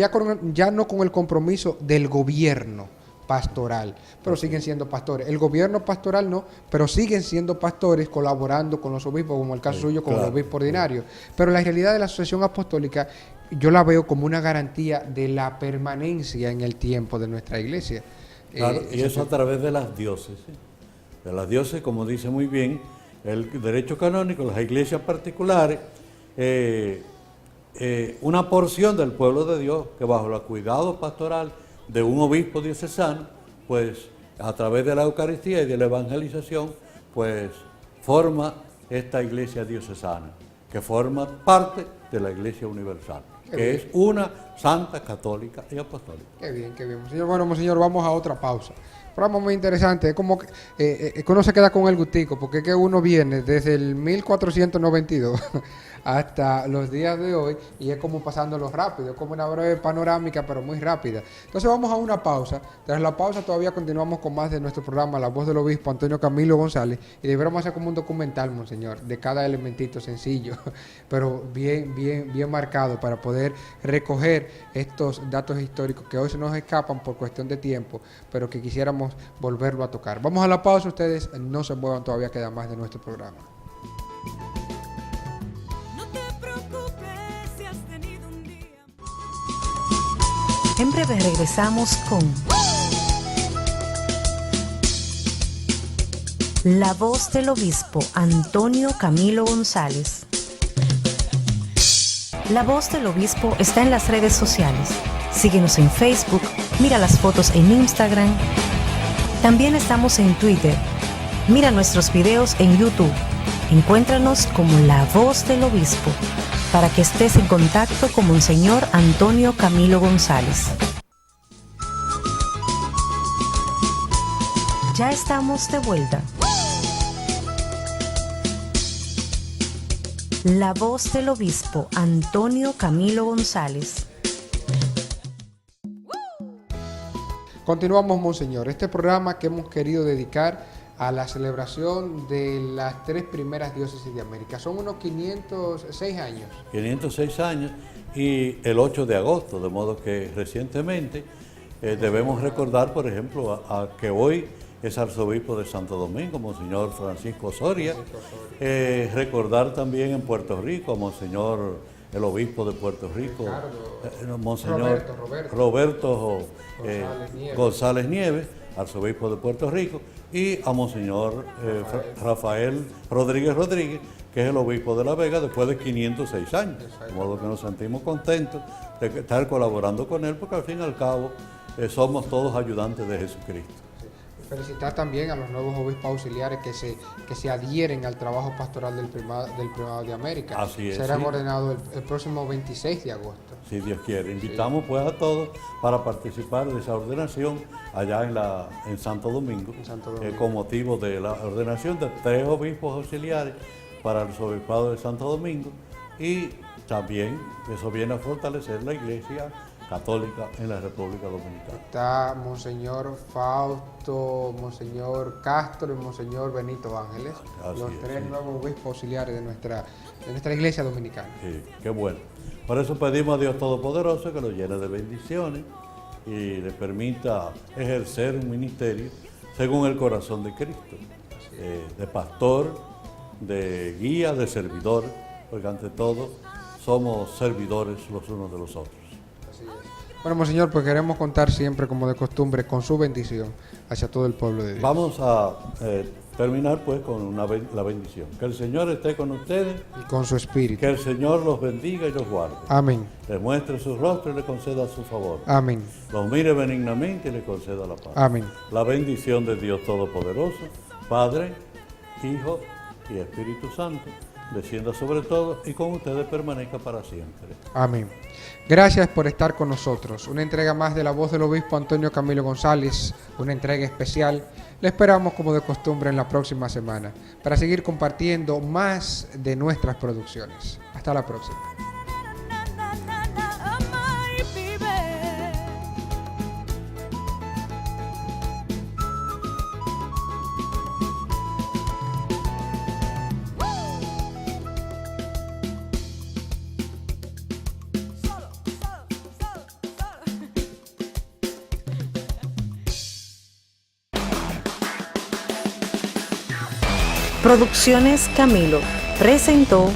ya no con el compromiso del gobierno pastoral, pero siguen siendo pastores. El gobierno pastoral no, pero siguen siendo pastores colaborando con los obispos, como el caso suyo con el obispo ordinario. Pero la realidad de la sucesión apostólica yo la veo como una garantía de la permanencia en el tiempo de nuestra iglesia. Claro, y eso a través de las diócesis. De las diócesis, como dice muy bien el derecho canónico, las iglesias particulares, una porción del pueblo de Dios que bajo el cuidado pastoral de un obispo diocesano, pues a través de la Eucaristía y de la evangelización, pues forma esta iglesia diocesana, que forma parte de la iglesia universal, que es una santa, católica y apostólica. Qué bien, Monseñor. Bueno, Monseñor, vamos a otra pausa. Programa muy interesante, es como que uno se queda con el gustico, porque es que uno viene desde el 1492 hasta los días de hoy y es como pasándolo rápido, es como una breve panorámica, pero muy rápida. Entonces vamos a una pausa. Tras la pausa todavía continuamos con más de nuestro programa La Voz del Obispo Antonio Camilo González, y deberíamos hacer como un documental, Monseñor, de cada elementito sencillo, pero bien marcado, para poder recoger estos datos históricos que hoy se nos escapan por cuestión de tiempo, pero que quisiéramos volverlo a tocar. Vamos a la pausa, ustedes no se muevan, todavía queda más de nuestro programa. En breve regresamos con La Voz del Obispo Antonio Camilo González. La Voz del Obispo está en las redes sociales. Síguenos en Facebook, mira las fotos en Instagram. También estamos en Twitter. Mira nuestros videos en YouTube. Encuéntranos como La Voz del Obispo, para que estés en contacto con Monseñor Antonio Camilo González. Ya estamos de vuelta. La Voz del Obispo Antonio Camilo González. Continuamos, Monseñor. Este programa que hemos querido dedicar a la celebración de las 3 primeras diócesis de América. Son unos 506 años. 506 años y el 8 de agosto, de modo que recientemente debemos recordar, por ejemplo, a que hoy es arzobispo de Santo Domingo, Monseñor Francisco Osoria. Recordar también en Puerto Rico a Monseñor, el obispo de Puerto Rico, Monseñor Roberto González Nieves, arzobispo de Puerto Rico, y a Monseñor Rafael Rodríguez, que es el obispo de La Vega, después de 506 años. De modo que nos sentimos contentos de estar colaborando con él, porque al fin y al cabo somos todos ayudantes de Jesucristo. Felicitar también a los nuevos obispos auxiliares que se adhieren al trabajo pastoral del Primado de América. Así es, Serán sí. ordenados el próximo 26 de agosto. Si Dios quiere. Invitamos pues a todos para participar de esa ordenación allá en Santo Domingo, En Santo Domingo. con motivo de la ordenación de 3 obispos auxiliares para el obispado de Santo Domingo, y también eso viene a fortalecer la Iglesia Católica en la República Dominicana. Está Monseñor Fausto, Monseñor Castro y Monseñor Benito Ángeles, Así los es, 3 sí. nuevos obispos auxiliares de nuestra Iglesia Dominicana. Sí, qué bueno. Por eso pedimos a Dios Todopoderoso que lo llene de bendiciones y le permita ejercer un ministerio según el corazón de Cristo, de pastor, de guía, de servidor, porque ante todo somos servidores los unos de los otros. Así es. Bueno, Monseñor, pues queremos contar siempre, como de costumbre, con su bendición hacia todo el pueblo de Dios. Vamos a terminar pues con la bendición. Que el Señor esté con ustedes, Y con su espíritu. que el Señor los bendiga y los guarde. Amén. Les muestre su rostro y le conceda su favor. Amén. Los mire benignamente y le conceda la paz. Amén. La bendición de Dios Todopoderoso, Padre, Hijo y Espíritu Santo, descienda sobre todos y con ustedes permanezca para siempre. Amén. Gracias por estar con nosotros. Una entrega más de La Voz del Obispo Antonio Camilo González, una entrega especial. Le esperamos como de costumbre en la próxima semana para seguir compartiendo más de nuestras producciones. Hasta la próxima. Producciones Camilo presentó